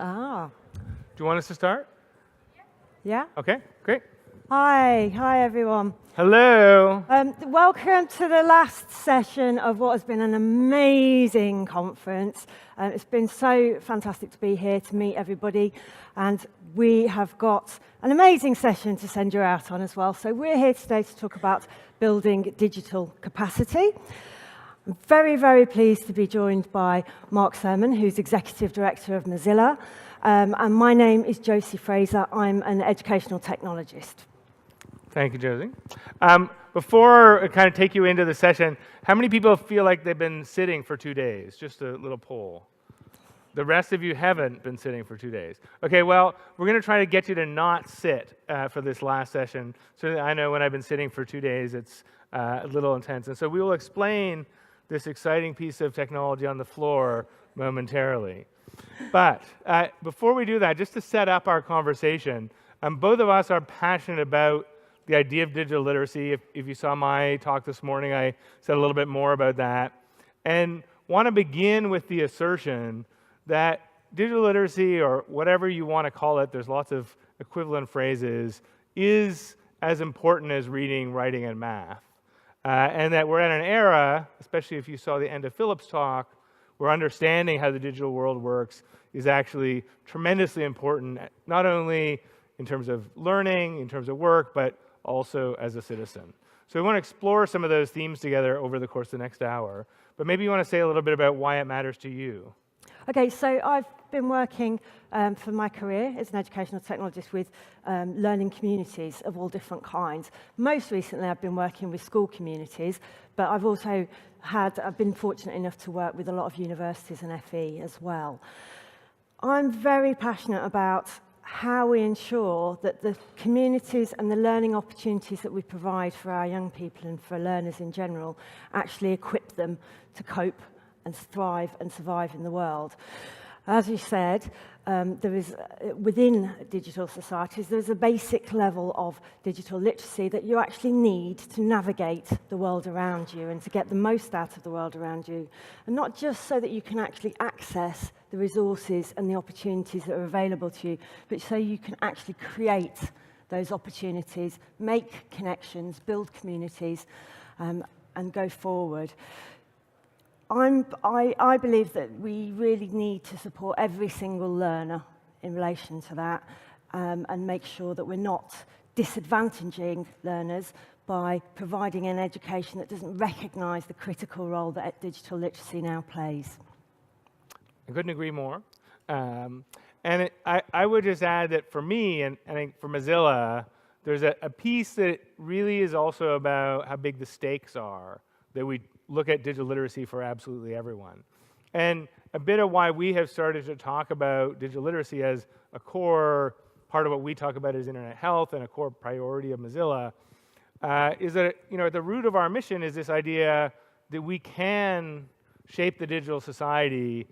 Ah, Do you want us to start? yeah. Okay, great. Hi everyone. Hello. Welcome to the last session of what has been an amazing conference. It's been so fantastic to be here to meet everybody, and we have got an amazing session to send you out on as well. So we're here today to talk about building digital capacity. I'm very, very pleased to be joined by Mark Surman, who's Executive Director of Mozilla. And my name is Josie Fraser. I'm an educational technologist. Thank you, Josie. Before I kind of take you into the session, how many people feel like they've been sitting for 2 days? Just a little poll. The rest of you haven't been sitting for 2 days. Okay, well, we're going to try to get you to not sit for this last session. So I know when I've been sitting for 2 days, it's a little intense. And so we will explain this exciting piece of technology on the floor momentarily. But before we do that, just to set up our conversation, both of us are passionate about the idea of digital literacy. If you saw my talk this morning, I said a little bit more about that. And want to begin with the assertion that digital literacy, or whatever you want to call it, there's lots of equivalent phrases, is as important as reading, writing, and math. And that we're at an era, especially if you saw the end of Philip's talk, where understanding how the digital world works is actually tremendously important, not only in terms of learning, in terms of work, but also as a citizen. So we want to explore some of those themes together over the course of the next hour. But maybe you want to say a little bit about why it matters to you. Okay, so I've been working for my career as an educational technologist with learning communities of all different kinds. Most recently, I've been working with school communities, but I've also I've been fortunate enough to work with a lot of universities and FE as well. I'm very passionate about how we ensure that the communities and the learning opportunities that we provide for our young people and for learners in general actually equip them to cope and thrive and survive in the world. As you said, there is, within digital societies, there's a basic level of digital literacy that you actually need to navigate the world around you and to get the most out of the world around you. And not just so that you can actually access the resources and the opportunities that are available to you, but so you can actually create those opportunities, make connections, build communities, and go forward. I believe that we really need to support every single learner in relation to that, and make sure that we're not disadvantaging learners by providing an education that doesn't recognise the critical role that digital literacy now plays. I couldn't agree more. I would just add that for me, and I think for Mozilla, there's a piece that really is also about how big the stakes are, that we look at digital literacy for absolutely everyone. And a bit of why we have started to talk about digital literacy as a core part of what we talk about as internet health and a core priority of Mozilla is that, at the root of our mission is this idea that we can shape the digital society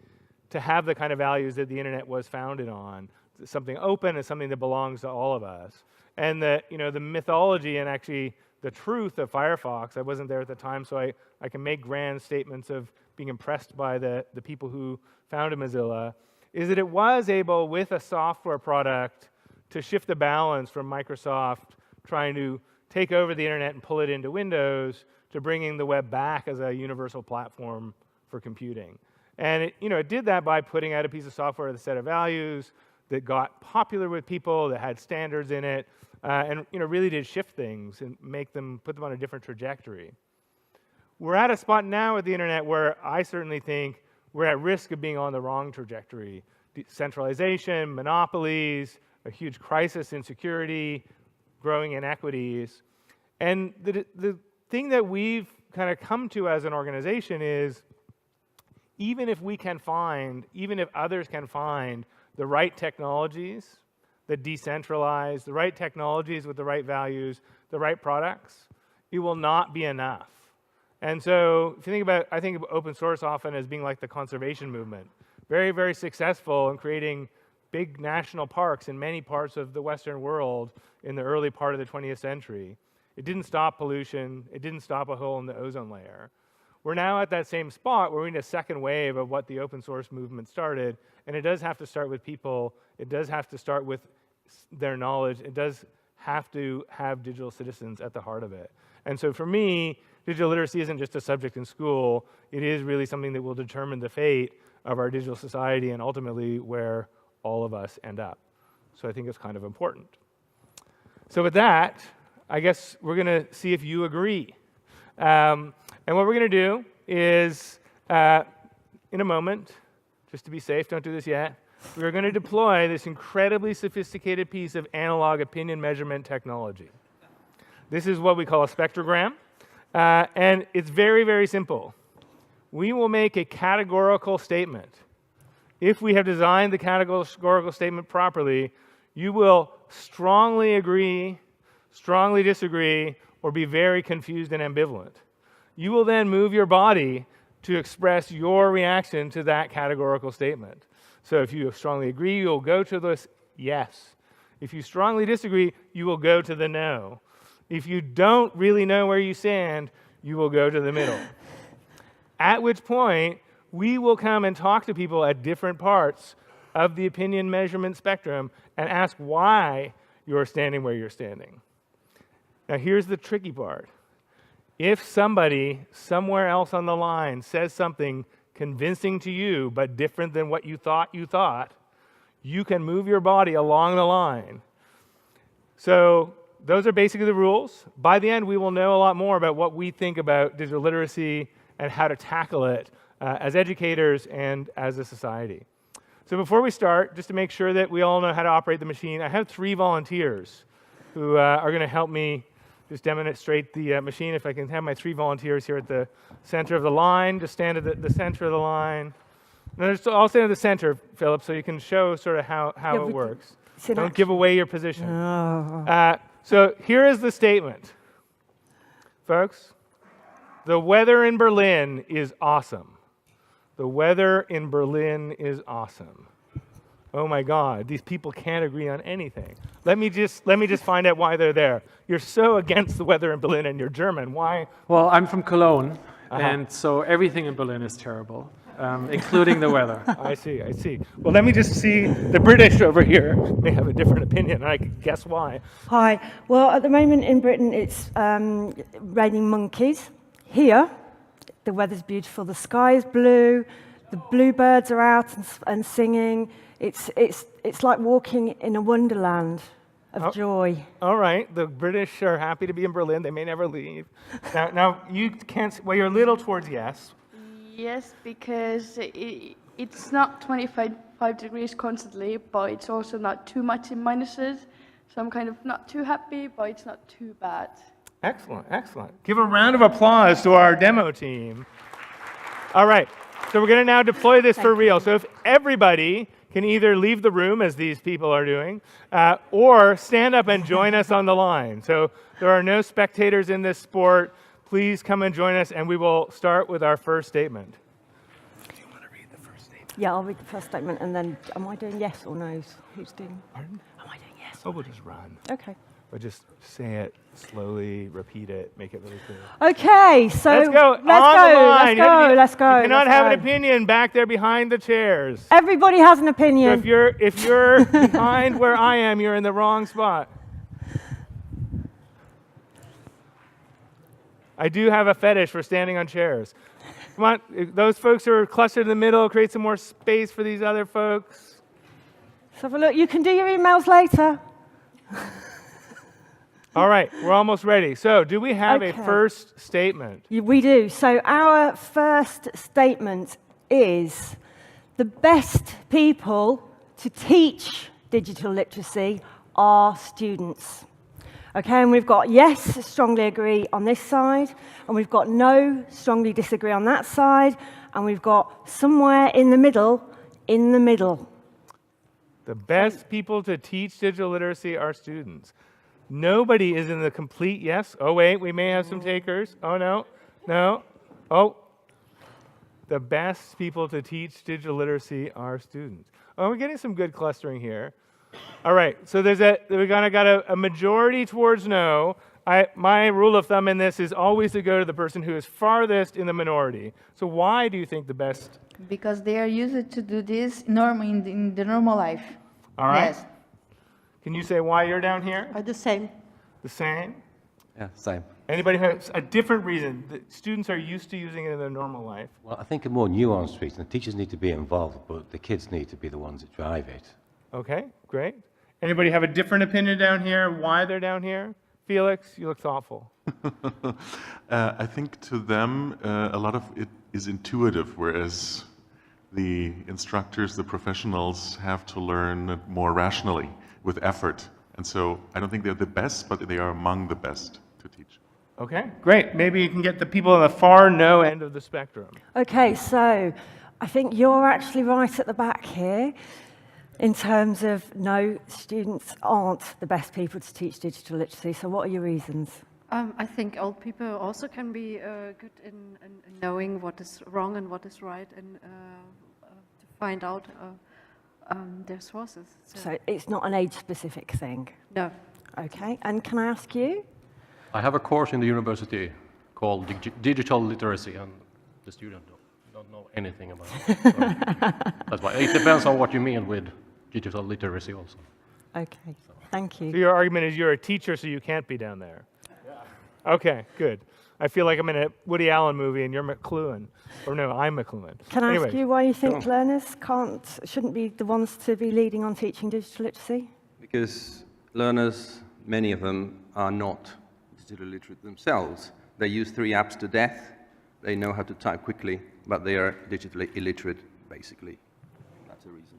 to have the kind of values that the internet was founded on, something open and something that belongs to all of us. And that, the mythology and actually the truth of Firefox, I wasn't there at the time, so I can make grand statements of being impressed by the people who founded Mozilla, is that it was able, with a software product, to shift the balance from Microsoft trying to take over the internet and pull it into Windows to bringing the web back as a universal platform for computing. And it did that by putting out a piece of software with a set of values that got popular with people, that had standards in it, and really did shift things and put them on a different trajectory. We're at a spot now with the internet where I certainly think we're at risk of being on the wrong trajectory. Decentralization, monopolies, a huge crisis in security, growing inequities. And the thing that we've kind of come to as an organization is, even if others can find the right technologies that decentralize, the right technologies with the right values, the right products, it will not be enough. And so if you think about, I think of open source often as being like the conservation movement. Very, very successful in creating big national parks in many parts of the Western world in the early part of the 20th century. It didn't stop pollution. It didn't stop a hole in the ozone layer. we're now at that same spot where we need a second wave of what the open source movement started, and it does have to start with people. It does have to start with their knowledge. It does have to have digital citizens at the heart of it. And so for me, digital literacy isn't just a subject in school. It is really something that will determine the fate of our digital society and ultimately where all of us end up. So I think it's kind of important. So with that, I guess we're going to see if you agree. And what we're going to do is, in a moment, just to be safe, don't do this yet, we're going to deploy this incredibly sophisticated piece of analog opinion measurement technology. This is what we call a spectrogram, and it's very, very simple. We will make a categorical statement. If we have designed the categorical statement properly, you will strongly agree, strongly disagree, or be very confused and ambivalent. You will then move your body to express your reaction to that categorical statement. So if you strongly agree, you'll go to the yes. If you strongly disagree, you will go to the no. If you don't really know where you stand, you will go to the middle. At which point, we will come and talk to people at different parts of the opinion measurement spectrum and ask why you're standing where you're standing. Now here's the tricky part. If somebody somewhere else on the line says something convincing to you but different than what you thought, you can move your body along the line. So those are basically the rules. By the end, we will know a lot more about what we think about digital literacy and how to tackle it as educators and as a society. So before we start, just to make sure that we all know how to operate the machine, I have 3 volunteers who are going to help me just demonstrate the machine. If I can have my 3 volunteers here at the center of the line, just stand at the center of the line. No, just all stand at the center, Philip, so you can show sort of how it works. Don't give away your position. Oh. So here is the statement. Folks, the weather in Berlin is awesome. The weather in Berlin is awesome. Oh my God, these people can't agree on anything. Let me just find out why they're there. You're so against the weather in Berlin and you're German. Why? Well, I'm from Cologne, and so everything in Berlin is terrible, including the weather. I see. Well, let me just see. The British over here may have a different opinion, and I can guess why. Hi. Well, at the moment in Britain, it's raining monkeys. Here, the weather's beautiful. The sky is blue. The bluebirds are out and singing. It's like walking in a wonderland of joy. All right. The British are happy to be in Berlin. They may never leave. Now you can't. Well, you're a little towards yes. Yes, because it's not 25 degrees constantly, but it's also not too much in minuses. So I'm kind of not too happy, but it's not too bad. Excellent. Give a round of applause to our demo team. All right. So we're going to now deploy this for real. So if everybody can either leave the room, as these people are doing, or stand up and join us on the line. So there are no spectators in this sport. Please come and join us, and we will start with our first statement. Do you want to read the first statement? Yeah, I'll read the first statement, and then am I doing yes or no? Who's doing? Pardon? Am I doing yes? Oh, we'll just run. Okay. But just say it slowly, repeat it, make it really clear. Okay, so let's go. Let's go. You cannot have an opinion back there behind the chairs. Everybody has an opinion. So if you're behind where I am, you're in the wrong spot. I do have a fetish for standing on chairs. Come on, those folks who are clustered in the middle, create some more space for these other folks. Let's have a look. You can do your emails later. All right, we're almost ready. So do we have a first statement? We do. So our first statement is the best people to teach digital literacy are students. Okay, and we've got yes, strongly agree on this side, and we've got no, strongly disagree on that side, and we've got somewhere in the middle. The best people to teach digital literacy are students. Nobody is in the complete yes. Oh, wait, we may have some takers. Oh, no. Oh, the best people to teach digital literacy are students. Oh, we're getting some good clustering here. All right, so we kind of got a majority towards no, my rule of thumb in this is always to go to the person who is farthest in the minority. So why do you think the best? Because they are used to do this in the normal life. All right. Yes. Can you say why you're down here? The same. The same? Yeah, same. Anybody has a different reason that students are used to using it in their normal life? Well, I think a more nuanced reason. The teachers need to be involved, but the kids need to be the ones that drive it. Okay, great. Anybody have a different opinion down here? Why they're down here? Felix, you look thoughtful. I think to them, a lot of it is intuitive, whereas the instructors, the professionals, have to learn more rationally with effort. And so I don't think they're the best, but they are among the best to teach. Okay, great. Maybe you can get the people on the far no end of the spectrum. Okay, so I think you're actually right at the back here in terms of no, students aren't the best people to teach digital literacy. So what are your reasons? I think old people also can be good in knowing what is wrong and what is right, and to find out their sources. So it's not an age-specific thing? No. Okay, and can I ask you? I have a course in the university called Digital Literacy, and the students don't know anything about it. So that's why. It depends on what you mean with digital literacy also. Okay, thank you. So your argument is you're a teacher, so you can't be down there. Okay, good. I feel like I'm in a Woody Allen movie and you're McLuhan. Or no, I'm McLuhan. Can I Anyway, ask you why you think learners shouldn't be the ones to be leading on teaching digital literacy? Because learners, many of them, are not digitally literate themselves. They use 3 apps to death. They know how to type quickly, but they are digitally illiterate, basically. That's the reason.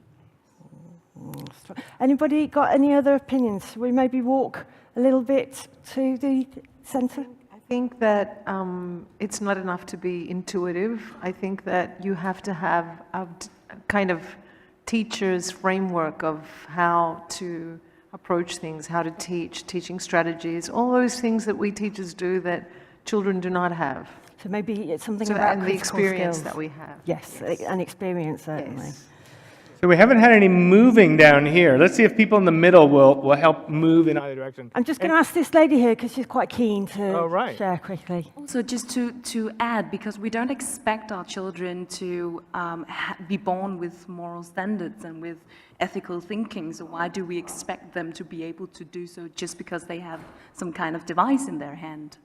Anybody got any other opinions? Shall we maybe walk a little bit to the centre? I think that it's not enough to be intuitive. I think that you have to have a kind of teacher's framework of how to approach things, how to teach, teaching strategies, all those things that we teachers do that children do not have. So maybe it's something So about and the critical experience skills. that we have. Yes, an experience certainly. Yes. So we haven't had any moving down here. Let's see if people in the middle will help move in either direction. I'm just going to ask this lady here because she's quite keen to Oh, share quickly. Also, just to add, because we don't expect our children to be born with moral standards and with ethical thinking, so why do we expect them to be able to do so just because they have some kind of device in their hand?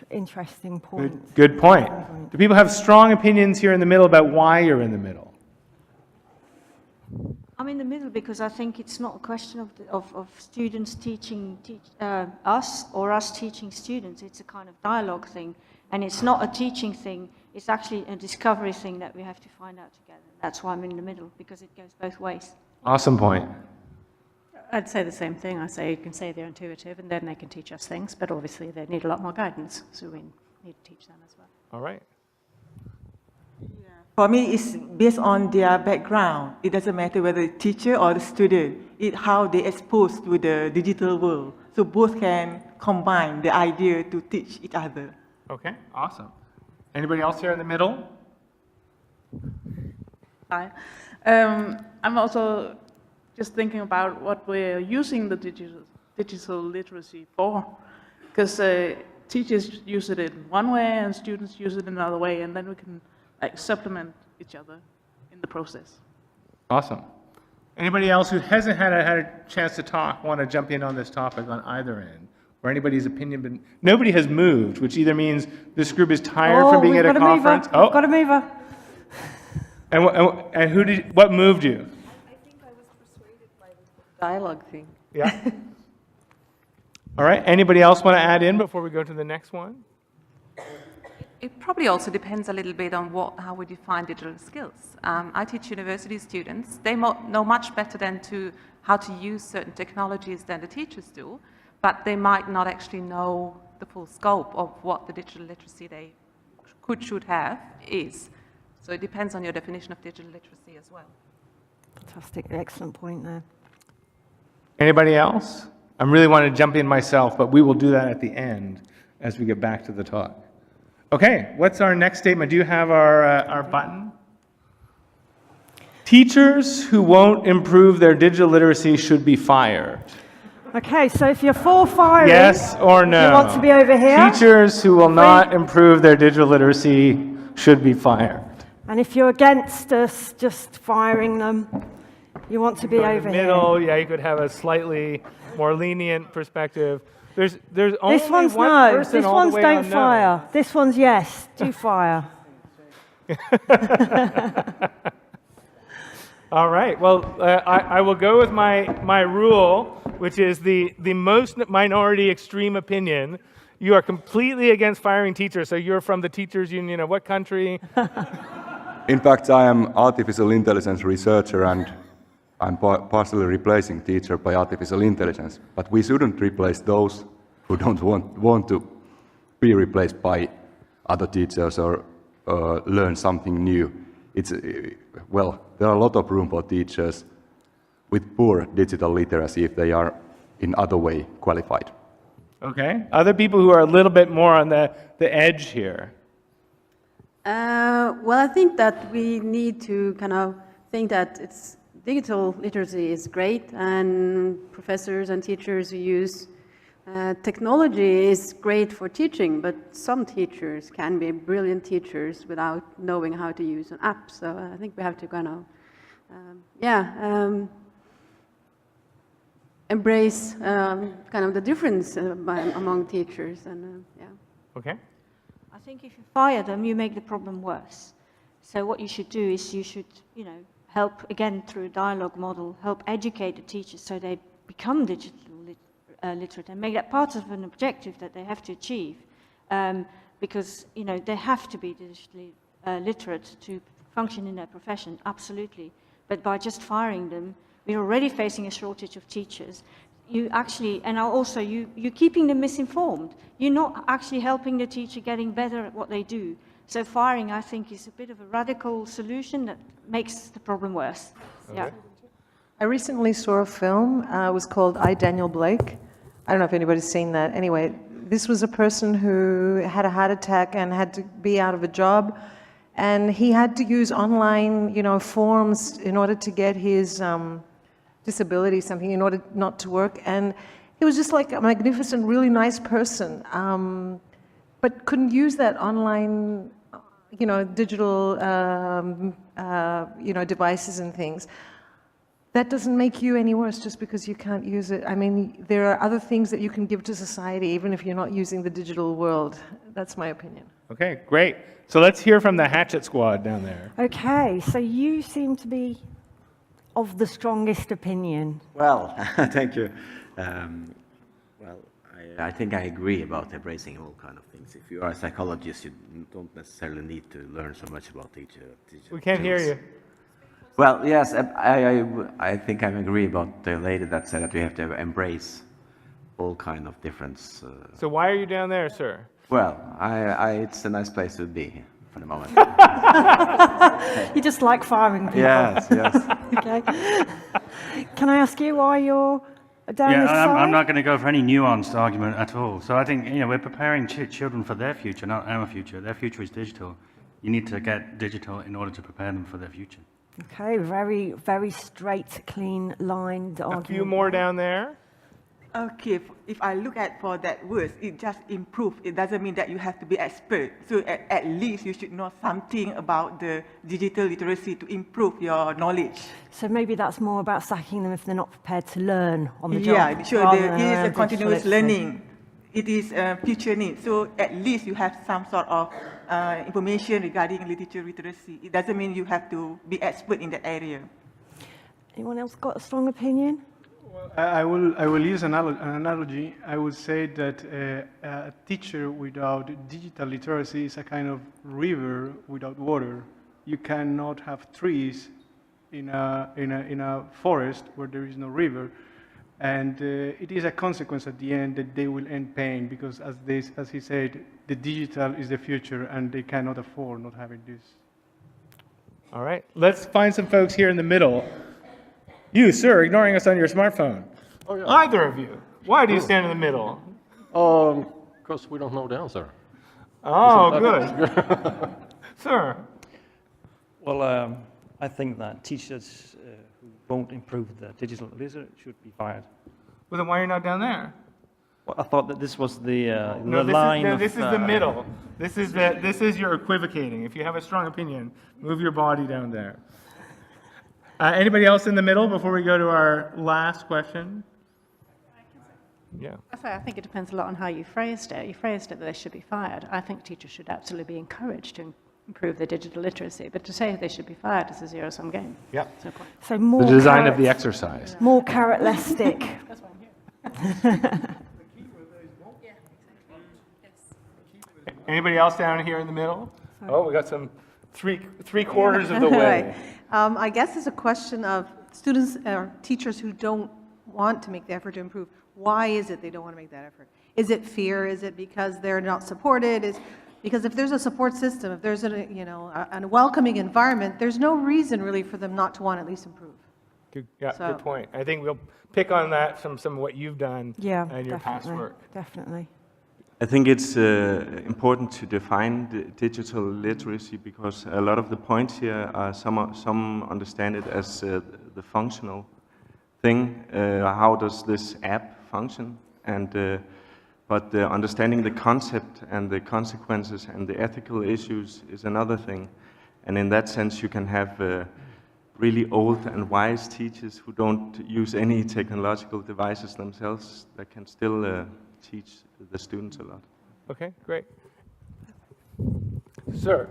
Interesting point. Good point. Do people have strong opinions here in the middle about why you're in the middle? I'm in the middle because I think it's not a question of students teaching us or us teaching students. It's a kind of dialogue thing. And it's not a teaching thing. It's actually a discovery thing that we have to find out together. That's why I'm in the middle, because it goes both ways. Awesome point. I'd say the same thing. I say you can say they're intuitive and then they can teach us things, but obviously they need a lot more guidance, so we need to teach them as well. All right. For me, it's based on their background. It doesn't matter whether the teacher or the student. It's how they exposed to the digital world. So both can combine the idea to teach each other. Okay, awesome. Anybody else here in the middle? Hi. I'm also just thinking about what we're using the digital literacy for. Because teachers use it in one way and students use it in another way, and then we can supplement each other in the process. Awesome. Anybody else who hasn't had a chance to talk want to jump in on this topic on either end? Or anybody's opinion been... Nobody has moved, which either means this group is tired from being at a conference... Oh, we've got a mover. And what moved you? I think I was persuaded by the dialogue thing. Yeah. All right. Anybody else want to add in before we go to the next one? It probably also depends a little bit on how we define digital skills. I teach university students. They know much better how to use certain technologies than the teachers do, but they might not actually know the full scope of what the digital literacy they should have is. So it depends on your definition of digital literacy as well. Fantastic, excellent point there. Anybody else? I really want to jump in myself, but we will do that at the end as we get back to the talk. Okay, what's our next statement? Do you have our button? Teachers who won't improve their digital literacy should be fired. Okay, so if you're for firing, Yes or no? you want to be over here. Teachers who will not improve their digital literacy should be fired. And if you're against us just firing them, you want to be Go in over the middle, here. yeah, you could have a slightly more lenient perspective. There's only This one's one no. person This all one's the way don't on no. fire. This one's yes. Do fire. All right. Well, I will go with my rule, which is the most minority extreme opinion. You are completely against firing teachers, so you're from the teachers union of what country? In fact, I am artificial intelligence researcher, and I'm partially replacing teacher by artificial intelligence. But we shouldn't replace those who don't want to be replaced by other teachers or learn something new. It's well, there are a lot of room for teachers with poor digital literacy if they are in other way qualified. Okay. Other people who are a little bit more on the edge here. Well, I think that we need to kind of think that digital literacy is great, and professors and teachers who use technology is great for teaching, but some teachers can be brilliant teachers without knowing how to use an app. So I think we have to kind of, embrace kind of the difference among teachers. And Okay. I think if you fire them, you make the problem worse. So what you should do is you should, help, again, through a dialogue model, help educate the teachers so they become digital literate and make that part of an objective that they have to achieve. Because, they have to be digitally literate to function in their profession, absolutely. But by just firing them, we're already facing a shortage of teachers. You actually, and also you're keeping them misinformed. You're not actually helping the teacher getting better at what they do. So firing, I think, is a bit of a radical solution that makes the problem worse. Okay. Yeah. I recently saw a film. It was called I, Daniel Blake. I don't know if anybody's seen that. Anyway, this was a person who had a heart attack and had to be out of a job. And he had to use online, forms in order to get his disability, something, in order not to work. And he was just like a magnificent, really nice person, but couldn't use that online, digital, devices and things. That doesn't make you any worse just because you can't use it. I mean, there are other things that you can give to society, even if you're not using the digital world. That's my opinion. Okay, great. So let's hear from the Hatchet Squad down there. Okay, so you seem to be of the strongest opinion. Well, thank you. I think I agree about embracing all kind of things. If you are a psychologist, you don't necessarily need to learn so much about digital We can't hear you. Well, yes, I think I agree about the lady that said that we have to embrace all kind of difference. So why are you down there, sir? Well, it's a nice place to be for the moment. You just like firing people. Yes, yes. Okay. Can I ask you why you're down this side? I'm not going to go for any nuanced argument at all. So I think we're preparing children for their future, not our future. Their future is digital. You need to get digital in order to prepare them for their future. Okay, very, very straight, clean-lined argument. A few more down there. Okay, if I look at for that word, it just improve. It doesn't mean that you have to be expert. So at least you should know something about the digital literacy to improve your knowledge. So maybe that's more about sacking them if they're not prepared to learn on the job. Yeah, sure, it is a continuous learning. It is a future need. So at least you have some sort of information regarding literature literacy. It doesn't mean you have to be expert in that area. Anyone else got a strong opinion? I will use an analogy. I would say that a teacher without digital literacy is a kind of river without water. You cannot have trees in a forest where there is no river, and it is a consequence at the end that they will end paying because, as he said, the digital is the future, and they cannot afford not having this. All right, let's find some folks here in the middle. You, sir, ignoring us on your smartphone. Oh, yeah. Either of you. Why do you stand in the middle? Because we don't know the answer. Oh, good. Sir. Well, I think that teachers who won't improve the digital literacy should be fired. Well, then why are you not down there? Well, I thought that this was the No, line this is the of, middle. This is your equivocating. If you have a strong opinion, move your body down there. Anybody else in the middle before we go to our last question? Yeah. I think it depends a lot on how you phrased it. You phrased it that they should be fired. I think teachers should absolutely be encouraged to improve their digital literacy, but to say they should be fired is a zero-sum game. Yeah. So more the design carrot, of the exercise. More carrot, less stick. That's why I'm here. Anybody else down here in the middle? Oh, we got some three quarters of the way. Right. I guess it's a question of students or teachers who don't want to make the effort to improve. Why is it they don't want to make that effort? Is it fear? Is it because they're not supported? Because if there's a support system, if there's a welcoming environment, there's no reason really for them not to want to at least improve. Good point. I think we'll pick on that from some of what you've done in your past work. Definitely. I think it's important to define the digital literacy because a lot of the points here are some understand it as the functional thing. How does this app function? But understanding the concept and the consequences and the ethical issues is another thing. And in that sense, you can have really old and wise teachers who don't use any technological devices themselves that can still teach the students a lot. Okay, great. Sir.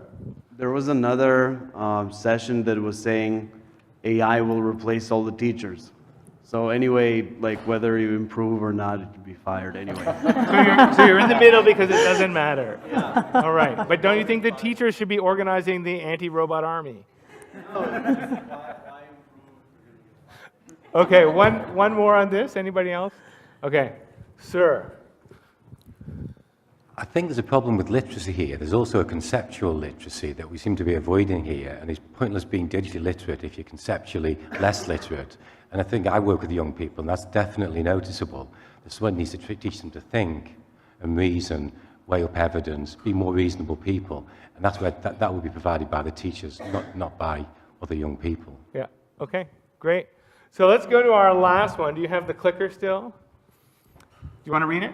There was another session that was saying AI will replace all the teachers. So anyway, like whether you improve or not, it can be fired anyway. So you're in the middle because it doesn't matter. Yeah. All right. But don't you think the teachers should be organizing the anti-robot army? Okay, one more on this. Anybody else? Okay. Sir. I think there's a problem with literacy here. There's also a conceptual literacy that we seem to be avoiding here, and it's pointless being digitally literate if you're conceptually less literate. And I think I work with young people, and that's definitely noticeable. That someone needs to teach them to think and reason, weigh up evidence, be more reasonable people, and that's where that will be provided by the teachers, not by other young people. Yeah. Okay. Great. So let's go to our last one. Do you have the clicker still? Do you want to read it?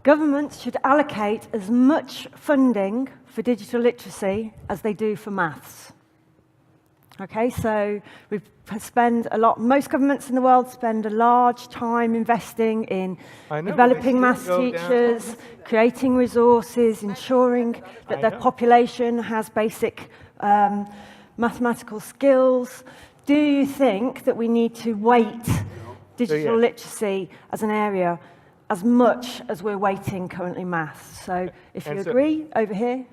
Governments should allocate as much funding for digital literacy as they do for maths. Okay, so we spend a lot, most governments in the world spend a large time investing in developing maths teachers, creating resources, ensuring that their population has basic mathematical skills. Do you think that we need to weight digital literacy as an area as much as we're weighting currently maths? So if you agree, over here,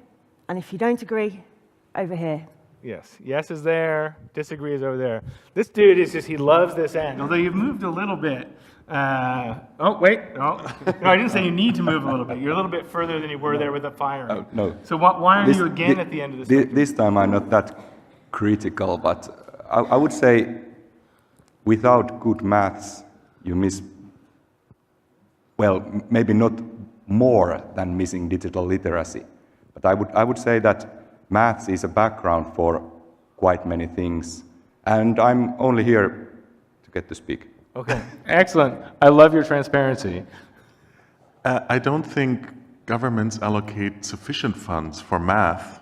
and if you don't agree, over here. Yes. Yes is there. Disagree is over there. This dude is just, he loves this end. Although you've moved a little bit. Oh, wait. No, I didn't say you need to move a little bit. You're a little bit further than you were there with the firing. Oh, no. So why are you again at the end of the spectrum? This time I'm not that critical, but I would say without good maths, you miss, well, maybe not more than missing digital literacy. But I would say that maths is a background for quite many things. And I'm only here to get to speak. Okay, excellent. I love your transparency. I don't think governments allocate sufficient funds for math.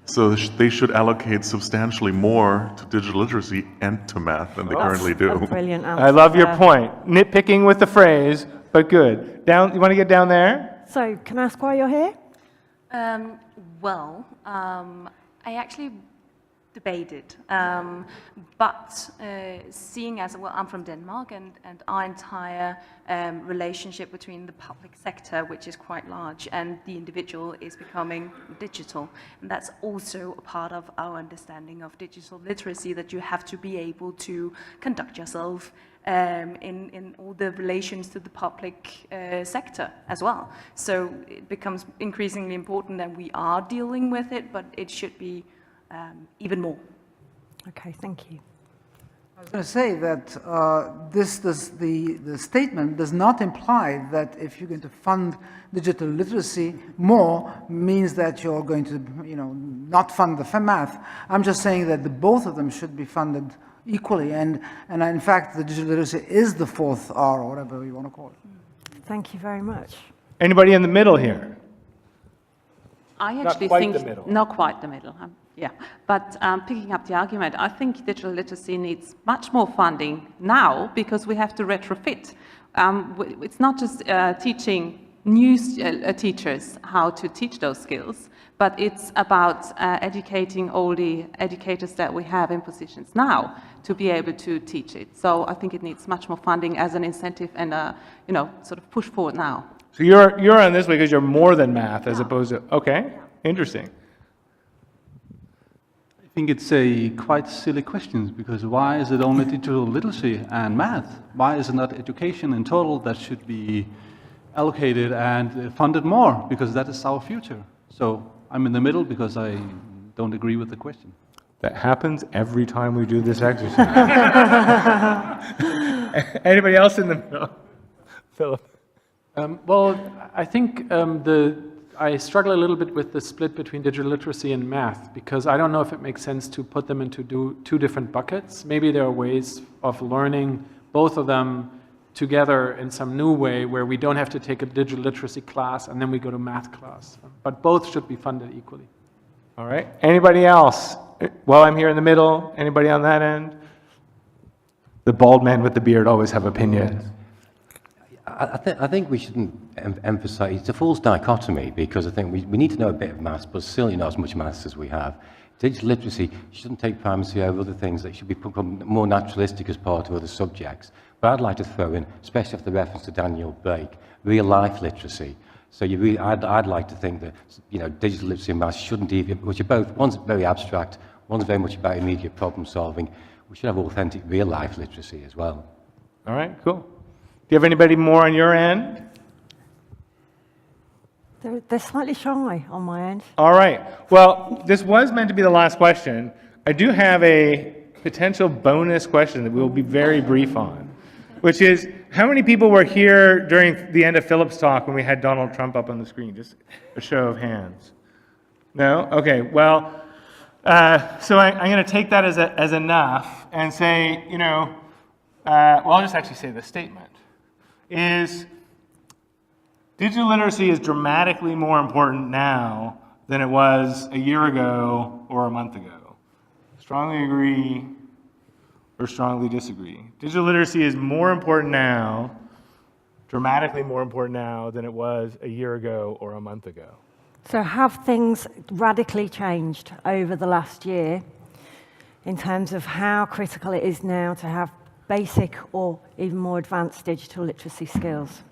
So they should allocate substantially more to digital literacy and to math than they currently do. Brilliant answer. I love your point. Nitpicking with the phrase, but good. Down. You want to get down there? So can I ask why you're here? I actually debated, but seeing as, well, I'm from Denmark, and our entire relationship between the public sector, which is quite large, and the individual is becoming digital. And that's also a part of our understanding of digital literacy, that you have to be able to conduct yourself in all the relations to the public sector as well. So it becomes increasingly important that we are dealing with it, but it should be even more. Okay, thank you. I was going to say that the statement does not imply that if you're going to fund digital literacy more means that you're going to, not fund the math. I'm just saying that both of them should be funded equally. And in fact, the digital literacy is the fourth R, or whatever you want to call it. Thank you very much. Anybody in the middle here? I Not actually quite think the middle. not quite the middle. Yeah, but picking up the argument, I think digital literacy needs much more funding now because we have to retrofit. It's not just teaching new teachers how to teach those skills, but it's about educating all the educators that we have in positions now to be able to teach it. So I think it needs much more funding as an incentive and a, sort of push forward now. So you're on this way because you're more than math as opposed to, okay, interesting. I think it's a quite silly question, because why is it only digital literacy and math? Why is it not education in total that should be allocated and funded more? Because that is our future. So I'm in the middle because I don't agree with the question. That happens every time we do this exercise. Anybody else in the middle? Philip. Well, I think I struggle a little bit with the split between digital literacy and math, because I don't know if it makes sense to put them into two different buckets. Maybe there are ways of learning both of them together in some new way where we don't have to take a digital literacy class and then we go to math class. But both should be funded equally. All right. Anybody else? Well, I'm here in the middle. Anybody on that end? The bald man with the beard always have opinions. I think we shouldn't emphasize, it's a false dichotomy, because I think we need to know a bit of maths, but certainly not as much maths as we have. Digital literacy shouldn't take primacy over other things that should become more naturalistic as part of other subjects. But I'd like to throw in, especially after the reference to Daniel Blake, real life literacy. So I'd like to think that digital literacy and maths shouldn't even, which are both, one's very abstract, one's very much about immediate problem solving. We should have authentic real life literacy as well. All right, cool. Do you have anybody more on your end? They're slightly shy on my end. All right. Well, this was meant to be the last question. I do have a potential bonus question that we'll be very brief on, which is, how many people were here during the end of Philip's talk when we had Donald Trump up on the screen? Just a show of hands. No? Okay. Well, so I'm going to take that as enough and say, well, I'll just actually say the statement is digital literacy is dramatically more important now than it was a year ago or a month ago. Strongly agree or strongly disagree. Digital literacy is more important now, dramatically more important now than it was a year ago or a month ago. So have things radically changed over the last year in terms of how critical it is now to have basic or even more advanced digital literacy skills?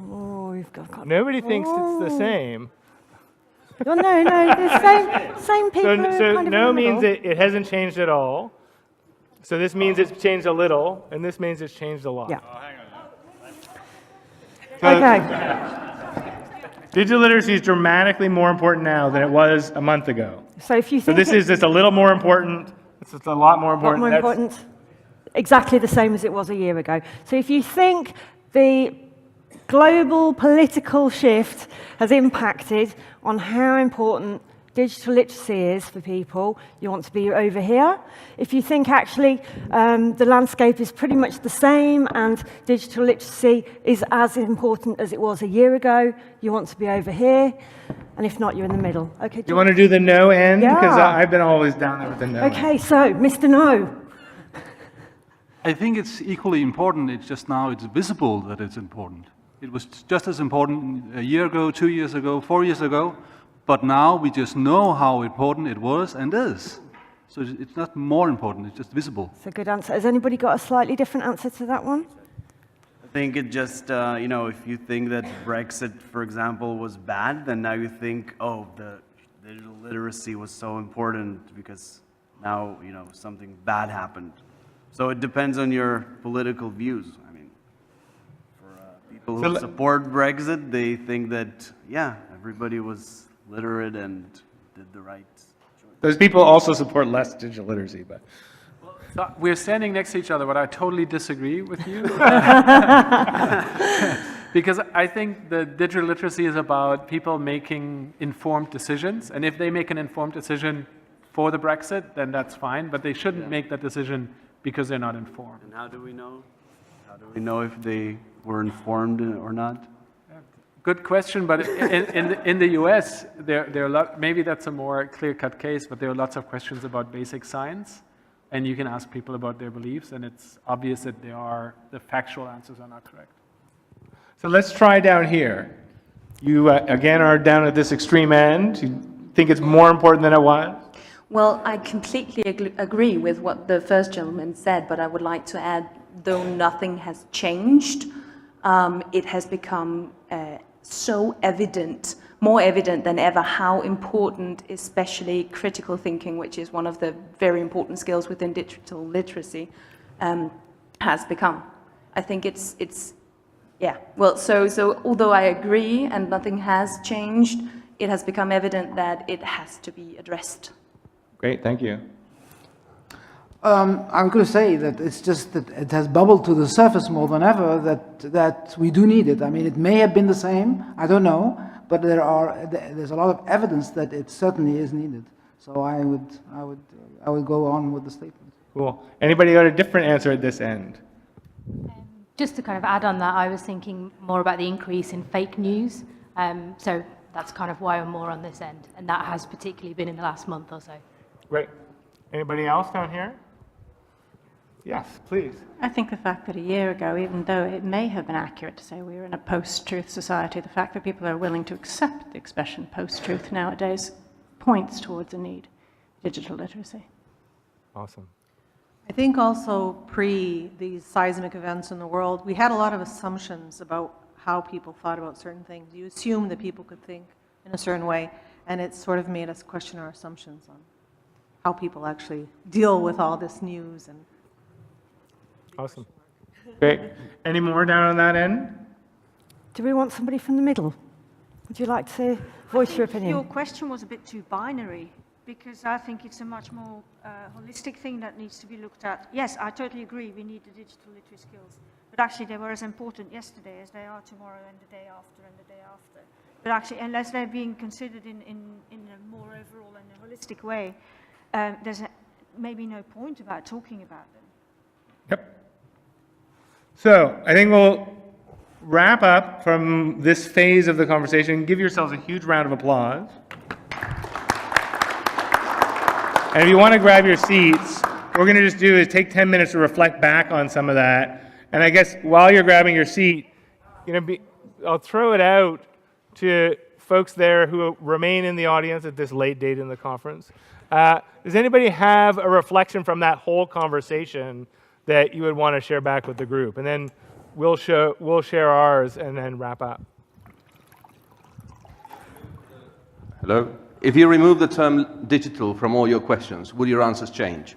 Oh, you've got Nobody thinks it's the same. Oh, no, the same people. So kind of no in the means middle. it hasn't changed at all. So this means it's changed a little, and this means it's changed a lot. Yeah. Okay. Digital literacy is dramatically more important now than it was a month ago. So if you think this is just a little more important. It's just a lot more important. More important. Exactly the same as it was a year ago. So if you think the global political shift has impacted on how important digital literacy is for people, you want to be over here. If you think actually the landscape is pretty much the same and digital literacy is as important as it was a year ago, you want to be over here. And if not, you're in the middle. Okay. Do you want to do the no end? Yeah. Because I've been always down there with the no Okay, end. so Mr. No. I think it's equally important. It's just now it's visible that it's important. It was just as important a year ago, 2 years ago, 4 years ago, but now we just know how important it was and is. So it's not more important, it's just visible. It's a good answer. Has anybody got a slightly different answer to that one? I think it just, if you think that Brexit, for example, was bad, then now you think, oh, the digital literacy was so important because now, something bad happened. So it depends on your political views. I mean, for people who support Brexit, they think that, yeah, everybody was literate and did the right choice. Those people also support less digital literacy, but. So we're standing next to each other, but I totally disagree with you. Because I think the digital literacy is about people making informed decisions. And if they make an informed decision, for the Brexit, then that's fine, but they shouldn't make that decision because they're not informed. And how do we know? How do we know if they were informed or not? Good question, but in the US, there are a lot, maybe that's a more clear-cut case, but there are lots of questions about basic science, and you can ask people about their beliefs, and it's obvious that the factual answers are not correct. So let's try down here. You, again, are down at this extreme end. You think it's more important than it was? Well, I completely agree with what the first gentleman said, but I would like to add, though nothing has changed, it has become so evident, more evident than ever, how important, especially critical thinking, which is one of the very important skills within digital literacy, has become. I think it's yeah. Well, so although I agree and nothing has changed, it has become evident that it has to be addressed. Great, thank you. I'm going to say that it's just that it has bubbled to the surface more than ever that we do need it. I mean, it may have been the same, I don't know, but there's a lot of evidence that it certainly is needed. So I would go on with the statement. Cool. Anybody got a different answer at this end? Just to kind of add on that, I was thinking more about the increase in fake news. So that's kind of why I'm more on this end, and that has particularly been in the last month or so. Great. Anybody else down here? Yes, please. I think the fact that a year ago, even though it may have been accurate to say we were in a post-truth society, the fact that people are willing to accept the expression post-truth nowadays points towards a need for digital literacy. Awesome. I think also pre these seismic events in the world, we had a lot of assumptions about how people thought about certain things. You assume that people could think in a certain way, and it sort of made us question our assumptions on how people actually deal with all this news. And awesome. Great. Any more down on that end? Do we want somebody from the middle? Would you like to voice your opinion? Your question was a bit too binary, because I think it's a much more holistic thing that needs to be looked at. Yes, I totally agree, we need the digital literacy skills, but actually they were as important yesterday as they are tomorrow and the day after and the day after. But actually, unless they're being considered in a more overall and a holistic way, there's maybe no point about talking about them. Yep. So I think we'll wrap up from this phase of the conversation. Give yourselves a huge round of applause. And if you want to grab your seats, what we're going to just do is take 10 minutes to reflect back on some of that. And I guess while you're grabbing your seat, I'll throw it out to folks there who remain in the audience at this late date in the conference. Does anybody have a reflection from that whole conversation that you would want to share back with the group? And then we'll share ours and then wrap up. Hello? If you remove the term digital from all your questions, would your answers change?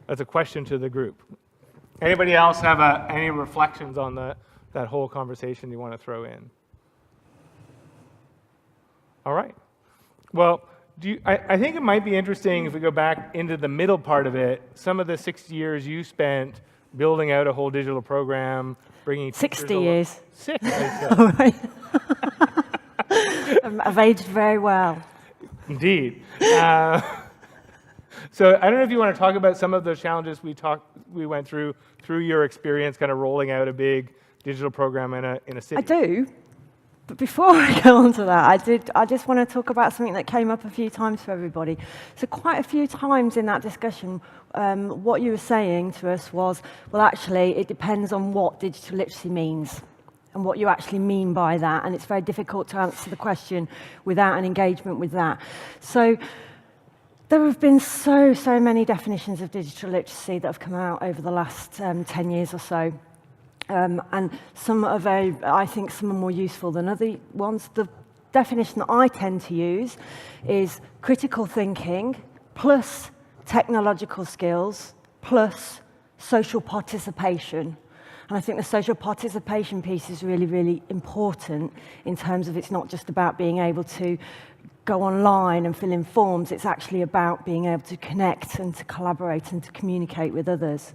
That's a question to the group. Anybody else have any reflections on that whole conversation you want to throw in? All right. Well, I think it might be interesting if we go back into the middle part of it, some of the 6 years you spent building out a whole digital program, bringing 60 years. 6. I've aged very well. Indeed. So I don't know if you want to talk about some of those challenges we went through your experience kind of rolling out a big digital program in a city. I do. But before I go on to that, I just want to talk about something that came up a few times for everybody. So quite a few times in that discussion, what you were saying to us was, well, actually, it depends on what digital literacy means and what you actually mean by that. And it's very difficult to answer the question without an engagement with that. So there have been so many definitions of digital literacy that have come out over the last 10 years or so. And some are I think some are more useful than other ones. The definition that I tend to use is critical thinking plus technological skills plus social participation. And I think the social participation piece is really, really important in terms of it's not just about being able to go online and fill in forms. It's actually about being able to connect and to collaborate and to communicate with others.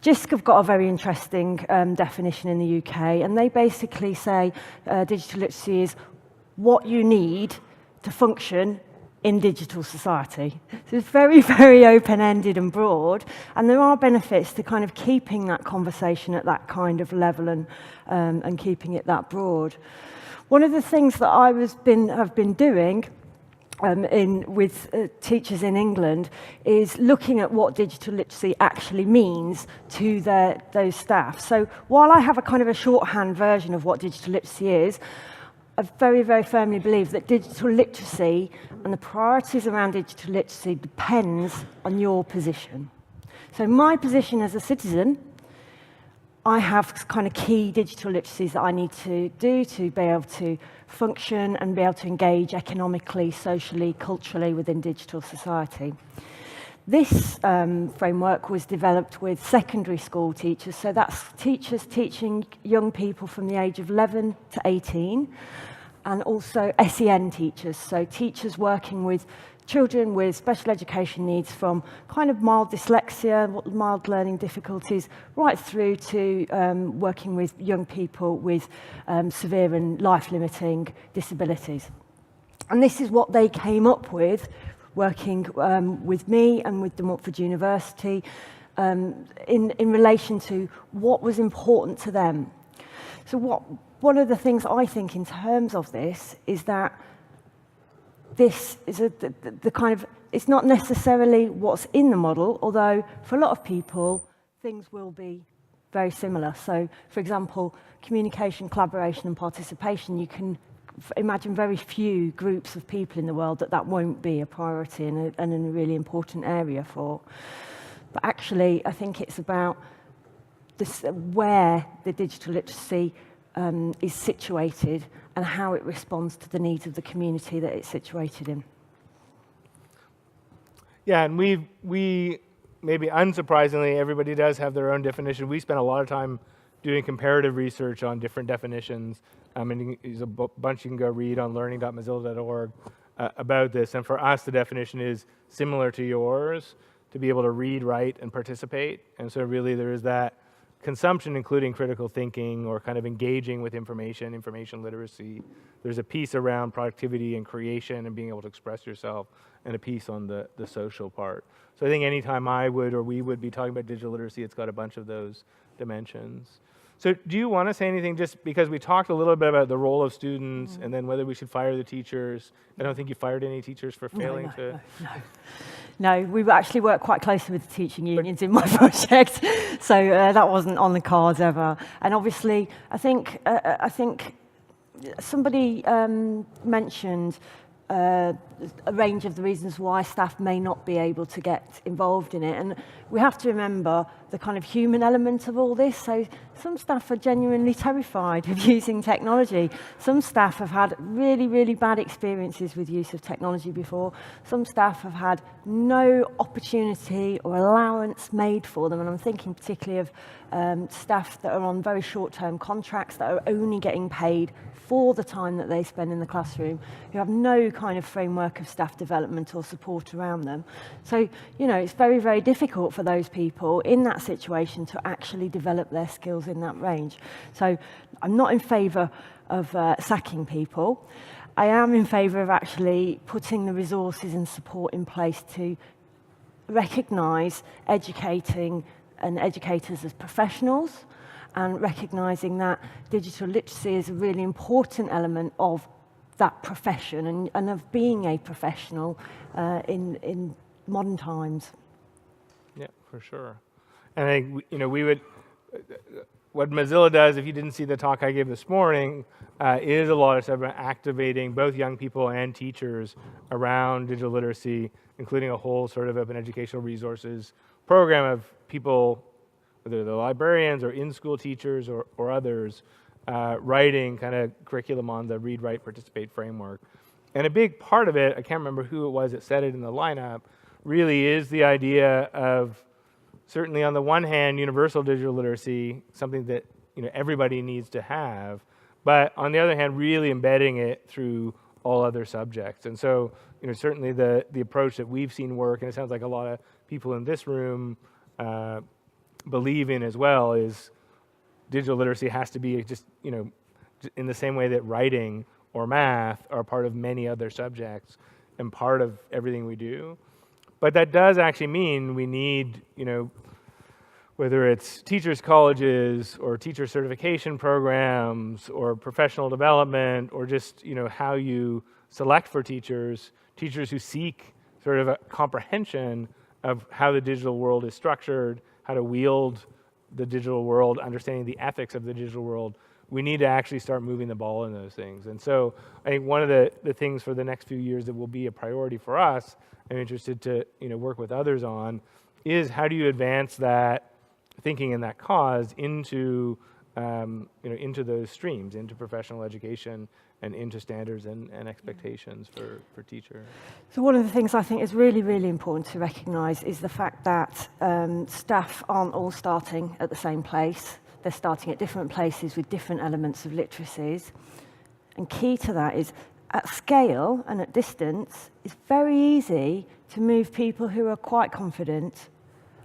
JISC have got a very interesting definition in the UK, and they basically say digital literacy is what you need to function in digital society. So it's very, very open-ended and broad, and there are benefits to kind of keeping that conversation at that kind of level and keeping it that broad. One of the things that have been doing with teachers in England is looking at what digital literacy actually means to those staff. So while I have a kind of a shorthand version of what digital literacy is, I very, very firmly believe that digital literacy and the priorities around digital literacy depends on your position. So my position as a citizen, I have kind of key digital literacies that I need to do to be able to function and be able to engage economically, socially, culturally within digital society. This framework was developed with secondary school teachers, so that's teachers teaching young people from the age of 11 to 18, and also SEN teachers, so teachers working with children with special education needs from kind of mild dyslexia, mild learning difficulties, right through to working with young people with severe and life-limiting disabilities. And this is what they came up with, working with me and with the Montfort University in relation to what was important to them. So one of the things I think in terms of this is that this is the kind of, it's not necessarily what's in the model, although for a lot of people, things will be very similar. So, for example, communication, collaboration, and participation, you can imagine very few groups of people in the world that won't be a priority and a really important area for. But actually, I think it's about this, where the digital literacy is situated and how it responds to the needs of the community that it's situated in. Yeah, and we maybe unsurprisingly, everybody does have their own definition. We spent a lot of time doing comparative research on different definitions. And there's a bunch you can go read on learning.mozilla.org about this. And for us, the definition is similar to yours, to be able to read, write, and participate. And so really there is that consumption, including critical thinking or kind of engaging with information literacy. There's a piece around productivity and creation and being able to express yourself, and a piece on the social part. So I think anytime I would or we would be talking about digital literacy, it's got a bunch of those dimensions. So do you want to say anything, just because we talked a little bit about the role of students and then whether we should fire the teachers? I don't think you fired any teachers for failing No, we actually worked quite closely with the teaching unions in my project, so that wasn't on the cards ever. And obviously, I think somebody mentioned a range of the reasons why staff may not be able to get involved in it. And we have to remember the kind of human element of all this. So some staff are genuinely terrified of using technology. Some staff have had really, really bad experiences with use of technology before. Some staff have had no opportunity or allowance made for them. And I'm thinking particularly of staff that are on very short-term contracts that are only getting paid for the time that they spend in the classroom, who have no kind of framework of staff development or support around them. So, you know, it's very, very difficult for those people in that situation to actually develop their skills in that range. So I'm not in favour of sacking people. I am in favour of actually putting the resources and support in place to recognise educating and educators as professionals, and recognising that digital literacy is a really important element of that profession and of being a professional in modern times. Yeah, for sure. And I think, you know, we would, what Mozilla does, if you didn't see the talk I gave this morning, is a lot of stuff about activating both young people and teachers around digital literacy, including a whole sort of open educational resources program of people, whether they're librarians or in-school teachers or others, writing kind of curriculum on the Read, Write, Participate framework. And a big part of it, I can't remember who it was that said it in the lineup, really is the idea of, certainly on the one hand, universal digital literacy, something that, you know, everybody needs to have, but on the other hand, really embedding it through all other subjects. And so, you know, certainly the approach that we've seen work, and it sounds like a lot of people in this room believe in as well, is digital literacy has to be just, you know, in the same way that writing or math are part of many other subjects. and part of everything we do. But that does actually mean we need, whether it's teachers' colleges or teacher certification programs or professional development or just, how you select for teachers who seek sort of a comprehension of how the digital world is structured, how to wield the digital world, understanding the ethics of the digital world. We need to actually start moving the ball in those things. And so I think one of the things for the next few years that will be a priority for us, I'm interested to work with others on, is how do you advance that thinking and that cause into into those streams, into professional education and into standards and expectations for teachers. So one of the things I think is really, really important to recognise is the fact that staff aren't all starting at the same place. They're starting at different places with different elements of literacies. And key to that is at scale and at distance, it's very easy to move people who are quite confident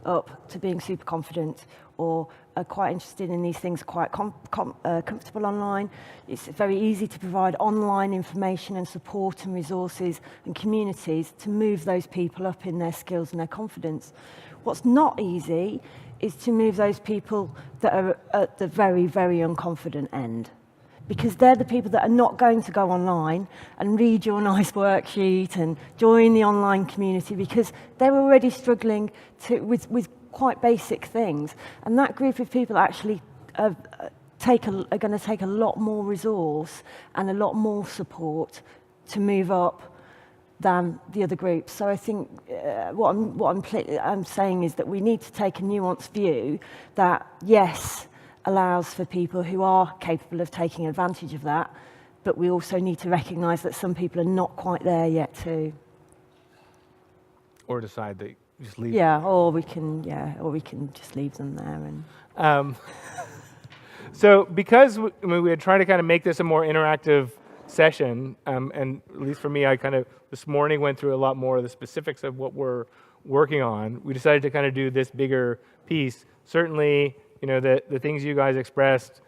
up to being super confident or are quite interested in these things, quite comfortable online. It's very easy to provide online information and support and resources and communities to move those people up in their skills and their confidence. What's not easy is to move those people that are at the very, very unconfident end, because they're the people that are not going to go online and read your nice worksheet and join the online community because they're already struggling with quite basic things. And that group of people actually are going to take a lot more resource and a lot more support to move up than the other groups. So I think what I'm saying is that we need to take a nuanced view that, yes, allows for people who are capable of taking advantage of that, but we also need to recognise that some people are not quite there yet too. Or decide that you just leave. Or we can just leave them there. And so because we had tried to kind of make this a more interactive session, and at least for me, I kind of this morning went through a lot more of the specifics of what we're working on. We decided to kind of do this bigger piece. Certainly, the things you guys expressed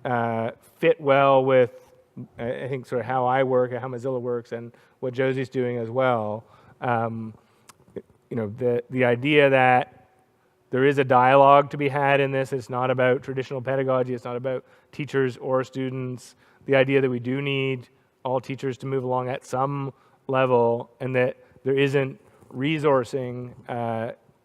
fit well with, I think, sort of how I work and how Mozilla works and what Josie's doing as well. The idea that there is a dialogue to be had in this. It's not about traditional pedagogy. It's not about teachers or students. The idea that we do need all teachers to move along at some level, and that there isn't resourcing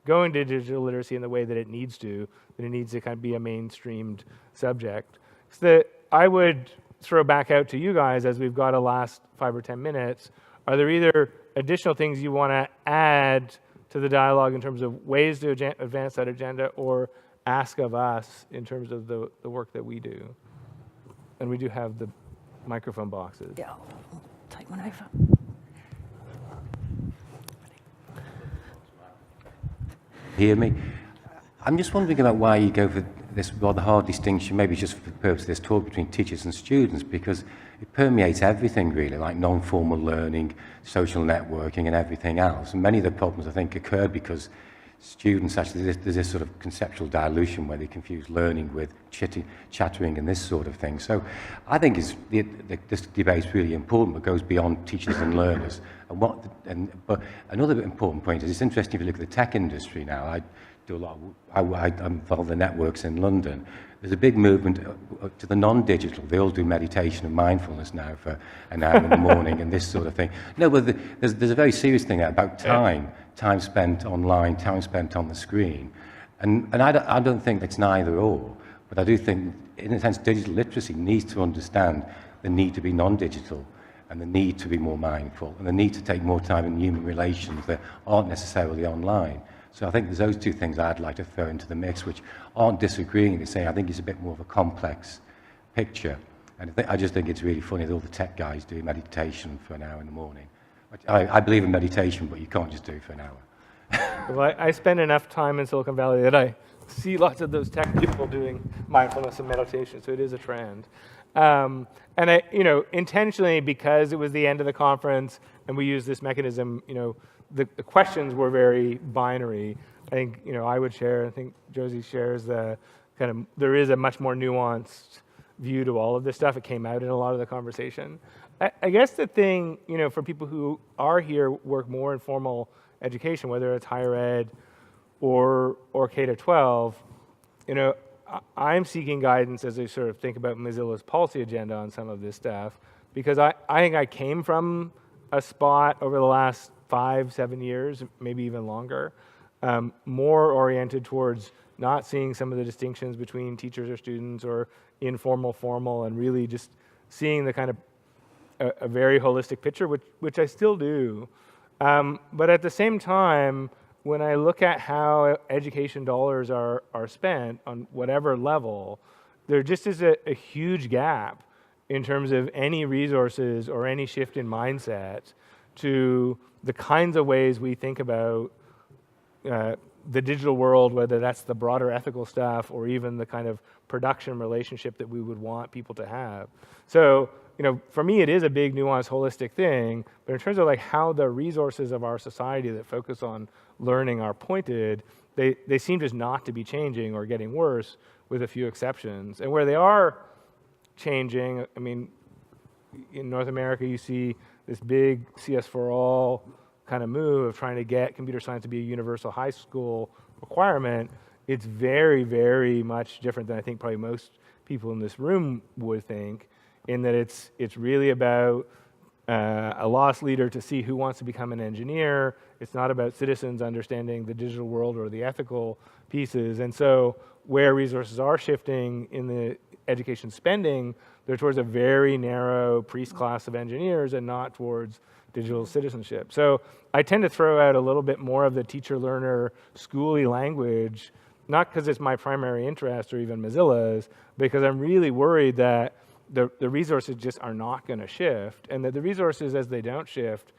going to digital literacy in the way that it needs to, that it needs to kind of be a mainstreamed subject. So that I would throw back out to you guys as we've got a last 5 or 10 minutes. Are there either additional things you want to add to the dialogue in terms of ways to advance that agenda, or ask of us in terms of the work that we do? And we do have the microphone boxes. Yeah, I'll take one over. Hear me? I'm just wondering about why you go for this rather hard distinction, maybe just for the purpose of this talk, between teachers and students, because it permeates everything really, like non-formal learning, social networking and everything else. And many of the problems, I think, occur because students actually, there's this sort of conceptual dilution where they confuse learning with chattering and this sort of thing. So I think this debate is really important, but goes beyond teachers and learners. But another important point is, it's interesting if you look at the tech industry now. I do a lot I'm involved in networks in London. There's a big movement to the non-digital. They all do meditation and mindfulness now for an hour in the morning and this sort of thing. No, but there's a very serious thing about time spent online, time spent on the screen. And I don't think it's neither or, but I do think, in a sense, digital literacy needs to understand the need to be non-digital and the need to be more mindful and the need to take more time in human relations that aren't necessarily online. So I think there's those two things I'd like to throw into the mix, which aren't disagreeing. They say I think it's a bit more of a complex picture. And I just think it's really funny that all the tech guys do meditation for an hour in the morning. I believe in meditation, but you can't just do it for an hour. Well, I spend enough time in Silicon Valley that I see lots of those tech people doing mindfulness and meditation, so it is a trend. And I, intentionally, because it was the end of the conference and we used this mechanism, the questions were very binary. I think, I would share, I think Josie shares the kind of, there is a much more nuanced view to all of this stuff. It came out in a lot of the conversation. I guess the thing, for people who are here, work more in formal education, whether it's higher ed or K-12, I'm seeking guidance as I sort of think about Mozilla's policy agenda on some of this stuff, because I think I came from a spot over the last 5-7 years, maybe even longer, more oriented towards not seeing some of the distinctions between teachers or students or informal, formal, and really just seeing the kind of a very holistic picture, which I still do. But at the same time, when I look at how education dollars are spent on whatever level, there just is a huge gap in terms of any resources or any shift in mindset to the kinds of ways we think about the digital world, whether that's the broader ethical stuff or even the kind of production relationship that we would want people to have. So, for me, it is a big, nuanced, holistic thing, but in terms of like how the resources of our society that focus on learning are pointed, they seem just not to be changing or getting worse, with a few exceptions. And where they are changing, in North America, you see this big CS for all kind of move of trying to get computer science to be a universal high school requirement. It's very, very much different than I think probably most people in this room would think, in that it's really about a loss leader to see who wants to become an engineer. It's not about citizens understanding the digital world or the ethical pieces. And so where resources are shifting in the education spending, they're towards a very narrow priest class of engineers and not towards digital citizenship. So I tend to throw out a little bit more of the teacher-learner schooly language, not because it's my primary interest or even Mozilla's, because I'm really worried that the resources just are not going to shift, and that the resources, as they don't shift,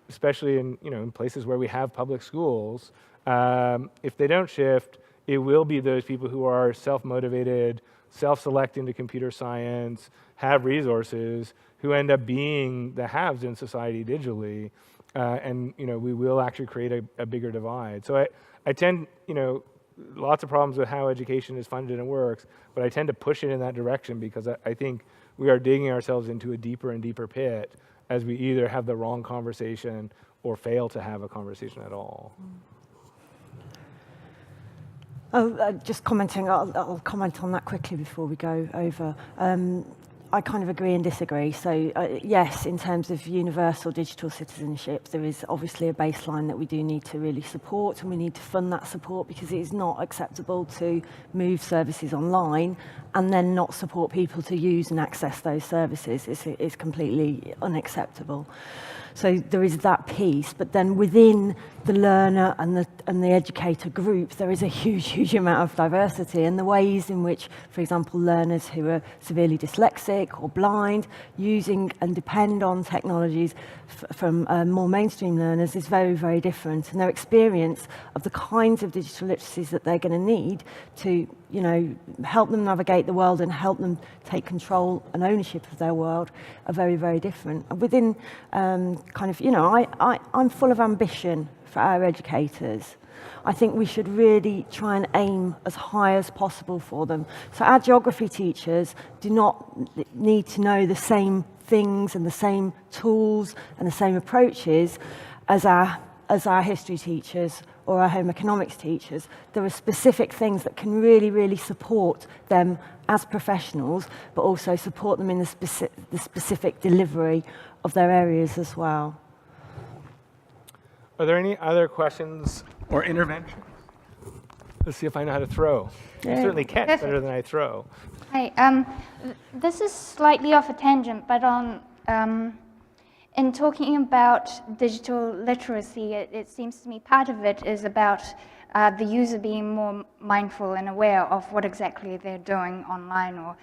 especially in places where we have public schools, if they don't shift, it will be those people who are self-motivated, self-selecting to computer science, have resources, who end up being the haves in society digitally, and we will actually create a bigger divide. So I tend, lots of problems with how education is funded and works, but I tend to push it in that direction because I think we are digging ourselves into a deeper and deeper pit as we either have the wrong conversation or fail to have a conversation at all. Just commenting, I'll comment on that quickly before we go over. I kind of agree and disagree. So yes, in terms of universal digital citizenship, there is obviously a baseline that we do need to really support, and we need to fund that support, because it is not acceptable to move services online and then not support people to use and access those services. It's completely unacceptable. So there is that piece, but then within the learner and the educator group, there is a huge amount of diversity, and the ways in which, for example, learners who are severely dyslexic or blind using and depend on technologies from more mainstream learners is very, very different, and their experience of the kinds of digital literacies that they're going to need to help them navigate the world and help them take control and ownership of their world are very, very different. And within I'm full of ambition for our educators. I think we should really try and aim as high as possible for them. So our geography teachers do not need to know the same things and the same tools and the same approaches as our history teachers or our home economics teachers. There are specific things that can really, really support them as professionals, but also support them in the specific delivery of their areas as well. Are there any other questions or interventions? Let's see if I know how to throw. I certainly catch better than I throw. Hi, this is slightly off a tangent, but in talking about digital literacy, it seems to me part of it is about the user being more mindful and aware of what exactly they're doing online or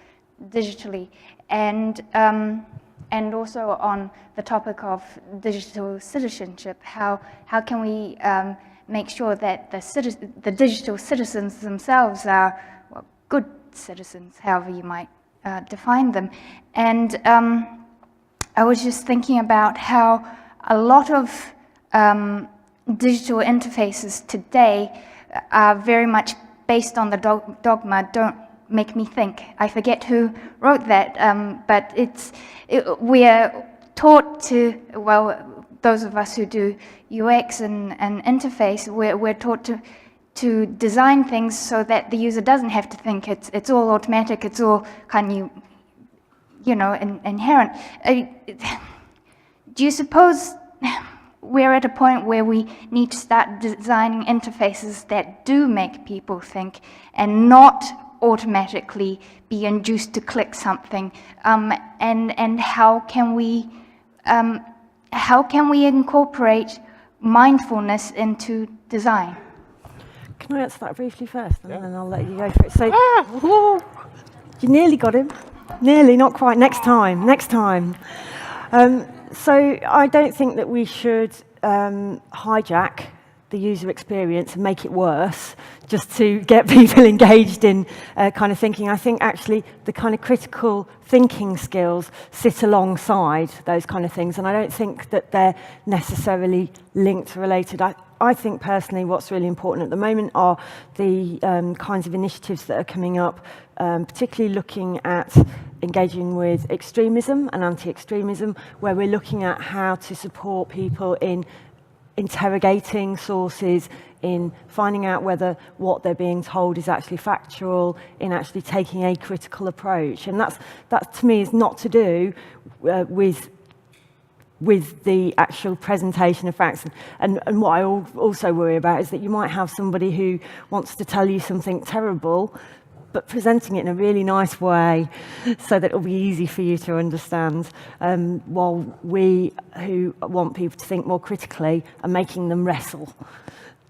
digitally, and also on the topic of digital citizenship, how can we make sure that the digital citizens themselves are good citizens, however you might define them. And I was just thinking about how a lot of digital interfaces today are very much based on the dogma, don't make me think. I forget who wrote that, but we are taught to, well, those of us who do UX and interface, we're taught to design things so that the user doesn't have to think. It's all automatic. It's all kind of, inherent. Do you suppose we're at a point where we need to start designing interfaces that do make people think and not automatically be induced to click something? And how can we incorporate mindfulness into design? Can I answer that briefly first, and then I'll let you go for it. So, you nearly got him. Nearly, not quite. Next time. So I don't think that we should hijack the user experience and make it worse just to get people engaged in kind of thinking. I think actually the kind of critical thinking skills sit alongside those kind of things, and I don't think that they're necessarily linked or related. I think personally what's really important at the moment are the kinds of initiatives that are coming up, particularly looking at engaging with extremism and anti-extremism, where we're looking at how to support people in interrogating sources, in finding out whether what they're being told is actually factual, in actually taking a critical approach. And that to me is not to do with the actual presentation of facts. And what I also worry about is that you might have somebody who wants to tell you something terrible, but presenting it in a really nice way so that it'll be easy for you to understand, while we who want people to think more critically are making them wrestle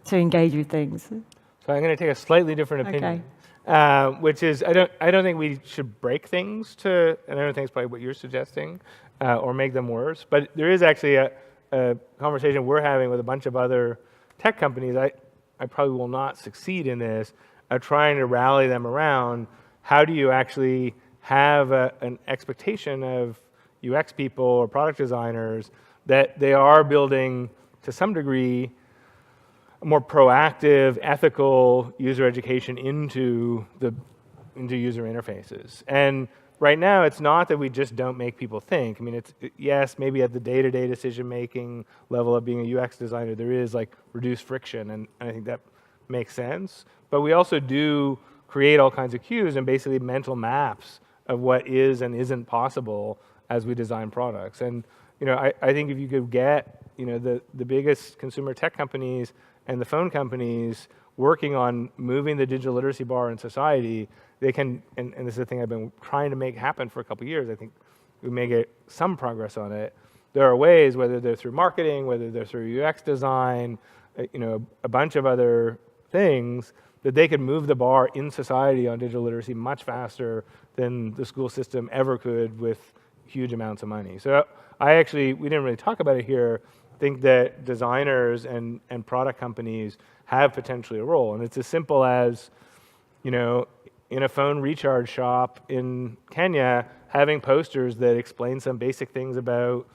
to engage with things. So I'm going to take a slightly different opinion, which is I don't think we should break things and I don't think it's probably what you're suggesting, or make them worse. But there is actually a conversation we're having with a bunch of other tech companies. I probably will not succeed in this, trying to rally them around how do you actually have an expectation of UX people or product designers that they are building, to some degree, a more proactive, ethical user education into user interfaces. And right now, it's not that we just don't make people think. I mean, yes, maybe at the day-to-day decision-making level of being a UX designer, there is like reduced friction, and I think that makes sense. But we also do create all kinds of cues and basically mental maps of what is and isn't possible as we design products. And I think if you could get the biggest consumer tech companies and the phone companies working on moving the digital literacy bar in society, they can, and this is the thing I've been trying to make happen for a couple of years. I think we may get some progress on it. There are ways, whether they're through marketing, whether they're through UX design, a bunch of other things, that they could move the bar in society on digital literacy much faster than the school system ever could with huge amounts of money. So we didn't really talk about it here, think that designers and product companies have potentially a role. And it's as simple as, in a phone recharge shop in Kenya, having posters that explain some basic things about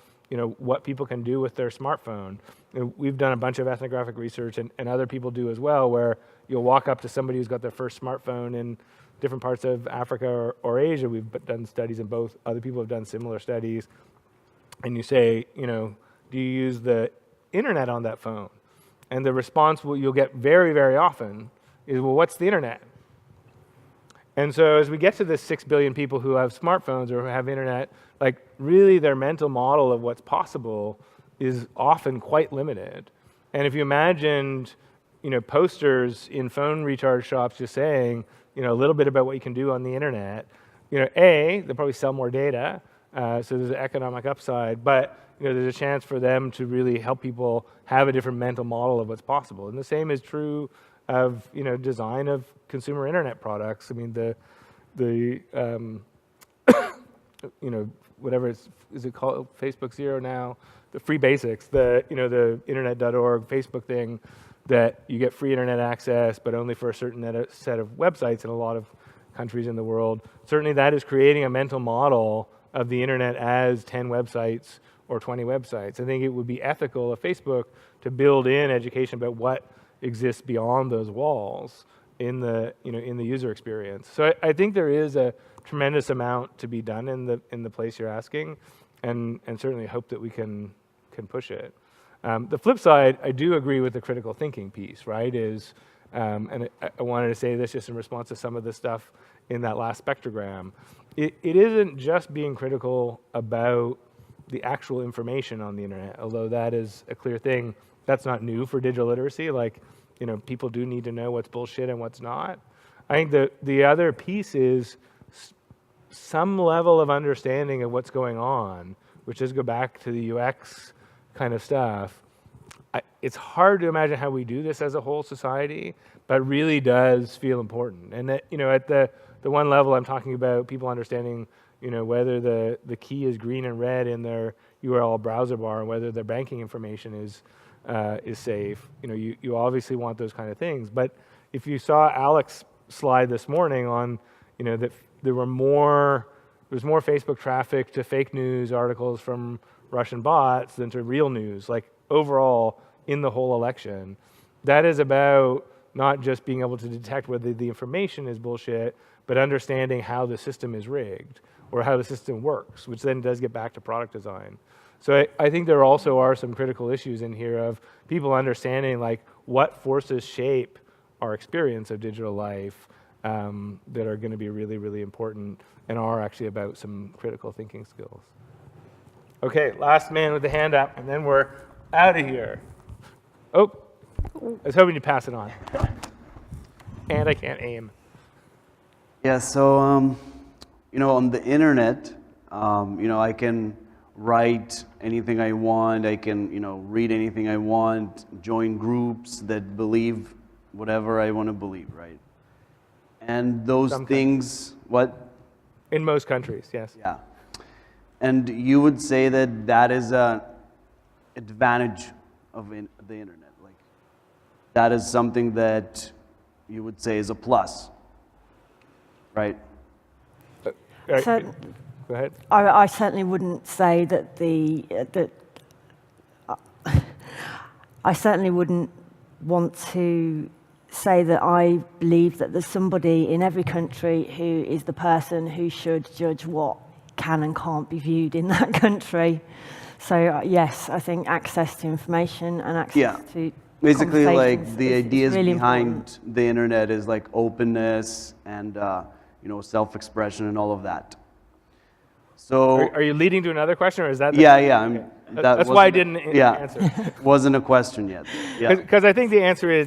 what people can do with their smartphone. We've done a bunch of ethnographic research, and other people do as well, where you'll walk up to somebody who's got their first smartphone in different parts of Africa or Asia. We've done studies in both. Other people have done similar studies. And you say, do you use the internet on that phone? And the response you'll get very, very often is, well, what's the internet? And so as we get to the 6 billion people who have smartphones or who have internet, like really their mental model of what's possible is often quite limited. And if you imagined, posters in phone recharge shops just saying, a little bit about what you can do on the internet, they'll probably sell more data, so there's an economic upside, but there's a chance for them to really help people have a different mental model of what's possible. And the same is true of design of consumer internet products. I mean, whatever is it called, Facebook Zero now, the free basics, the internet.org Facebook thing, that you get free internet access, but only for a certain set of websites in a lot of countries in the world. Certainly that is creating a mental model of the internet as 10 websites or 20 websites. I think it would be ethical of Facebook to build in education about what exists beyond those walls in the user experience. So I think there is a tremendous amount to be done in the place you're asking, and certainly hope that we can push it. The flip side, I do agree with the critical thinking piece, right? And I wanted to say this just in response to some of the stuff in that last spectrogram. It isn't just being critical about the actual information on the internet, although that is a clear thing. That's not new for digital literacy. Like, people do need to know what's bullshit and what's not. I think the other piece is some level of understanding of what's going on, which does go back to the UX kind of stuff. It's hard to imagine how we do this as a whole society, but really does feel important. And that, at the one level, I'm talking about people understanding, whether the key is green and red in their URL browser bar, and whether their banking information is safe. You obviously want those kind of things. But if you saw Alex's slide this morning on, that there was more Facebook traffic to fake news articles from Russian bots than to real news, like overall in the whole election. That is about not just being able to detect whether the information is bullshit, but understanding how the system is rigged or how the system works, which then does get back to product design. So I think there also are some critical issues in here of people understanding like what forces shape our experience of digital life that are going to be really, really important and are actually about some critical thinking skills. Okay, last man with the hand up, and then we're out of here. Oh, I was hoping you'd pass it on. And I can't aim. Yeah, so, on the internet, I can write anything I want, I can, read anything I want, join groups that believe whatever I want to believe, right? And those things, what? In most countries, yes. Yeah. And you would say that that is an advantage of the internet, like that is something that you would say is a plus, right? So, go ahead. I certainly wouldn't say that I certainly wouldn't want to say that I believe that there's somebody in every country who is the person who should judge what can and can't be viewed in that country. So yes, I think access to information and access to basically like the ideas really behind important. the internet is like openness and self-expression and all of that. So are you leading to another question, or is that? Yeah. Okay. That's why I didn't answer. Wasn't a question yet. Yeah. Because I think the answer is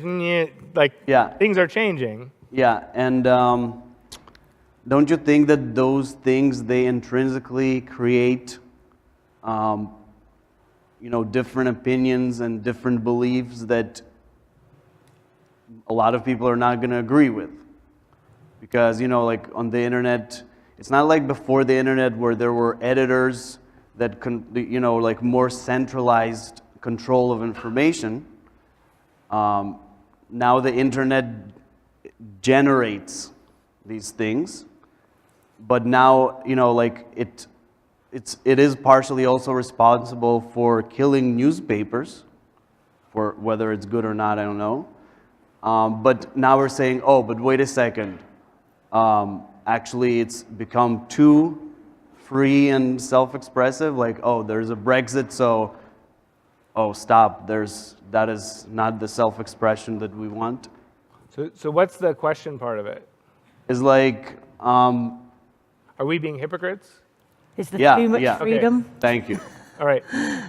things are changing. Yeah, and don't you think that those things, they intrinsically create different opinions and different beliefs that a lot of people are not going to agree with? Because, like on the internet, it's not like before the internet where there were editors that, like more centralized control of information. Now the internet generates these things, but now, like it is partially also responsible for killing newspapers, for whether it's good or not, I don't know. But now we're saying, oh, but wait a second. Actually, it's become too free and self-expressive, like, oh, there's a Brexit, so, oh, stop, that is not the self-expression that we want. So what's the question part of it? Is like, are we being hypocrites? Is there too much freedom? Okay. Thank you. All right.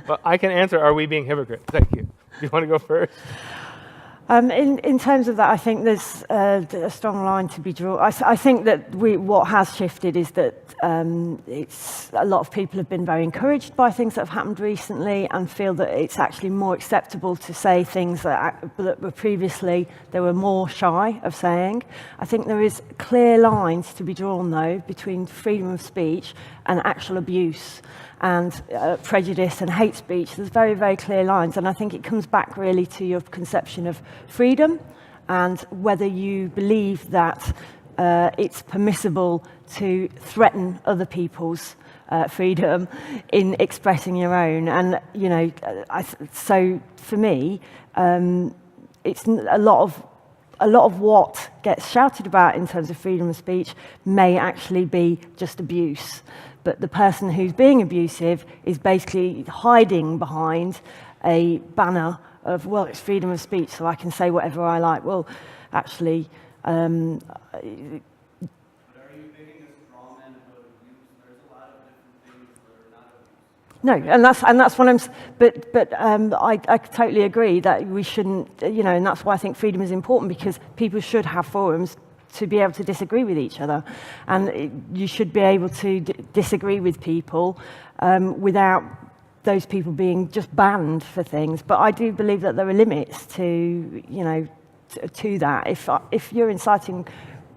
Well, I can answer, are we being hypocrites? Thank you. Do you want to go first? In terms of that, I think there's a strong line to be drawn. I think that what has shifted is that a lot of people have been very encouraged by things that have happened recently and feel that it's actually more acceptable to say things that were previously they were more shy of saying. I think there is clear lines to be drawn, though, between freedom of speech and actual abuse and prejudice and hate speech. There's very, very clear lines, and I think it comes back really to your conception of freedom and whether you believe that it's permissible to threaten other people's freedom in expressing your own. And, so for me, it's a lot of a lot of what gets shouted about in terms of freedom of speech may actually be just abuse. But the person who's being abusive is basically hiding behind a banner of, well, it's freedom of speech, so I can say whatever I like. Well, actually, no, and that's what I'm. But I totally agree that we shouldn't, and that's why I think freedom is important, because people should have forums to be able to disagree with each other, and you should be able to disagree with people without those people being just banned for things. But I do believe that there are limits to, to that. If you're inciting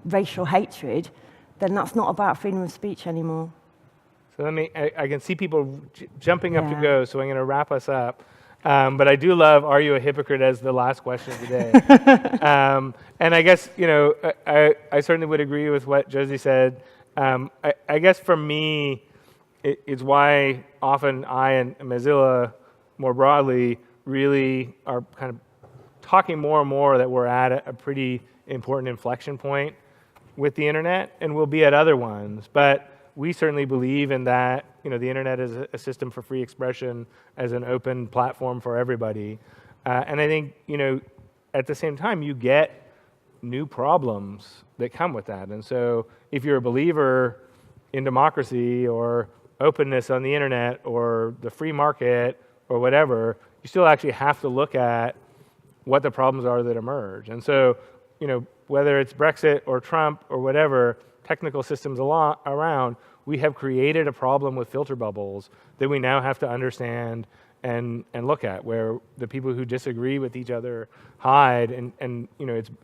racial hatred, then that's not about freedom of speech anymore. So I can see people jumping up to go, so I'm going to wrap us up. But I do love, are you a hypocrite, as the last question today. And I guess, I certainly would agree with what Josie said. I guess for me, it's why often I and Mozilla more broadly really are kind of talking more and more that we're at a pretty important inflection point with the internet, and we'll be at other ones. But we certainly believe in that, the internet is a system for free expression, as an open platform for everybody. And I think, at the same time, you get new problems that come with that. And so if you're a believer in democracy or openness on the internet or the free market or whatever, you still actually have to look at what the problems are that emerge. And so, whether it's Brexit or Trump or whatever, technical systems around, we have created a problem with filter bubbles that we now have to understand and look at, where the people who disagree with each other hide, and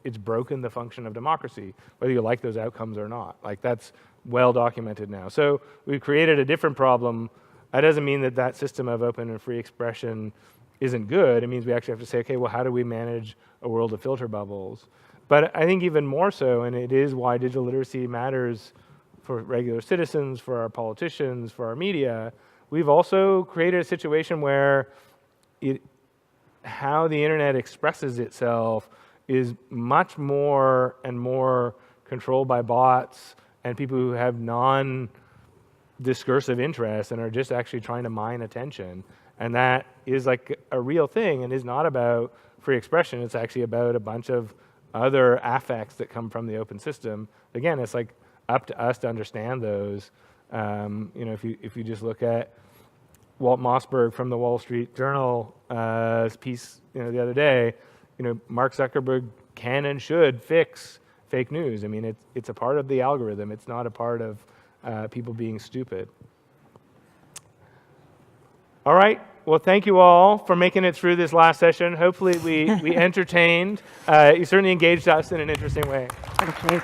it's broken the function of democracy, whether you like those outcomes or not. Like, that's well documented now. So we've created a different problem. That doesn't mean that system of open and free expression isn't good. It means we actually have to say, okay, well, how do we manage a world of filter bubbles? But I think even more so, and it is why digital literacy matters for regular citizens, for our politicians, for our media, we've also created a situation where how the internet expresses itself is much more and more controlled by bots and people who have non-discursive interests and are just actually trying to mine attention. And that is like a real thing, and is not about free expression. It's actually about a bunch of other affects that come from the open system. Again, it's like up to us to understand those. If you just look at Walt Mossberg from the Wall Street Journal piece, the other day, Mark Zuckerberg can and should fix fake news. I mean, it's a part of the algorithm. It's not a part of people being stupid. All right. Well, thank you all for making it through this last session. Hopefully we entertained. You certainly engaged us in an interesting way. Thank you.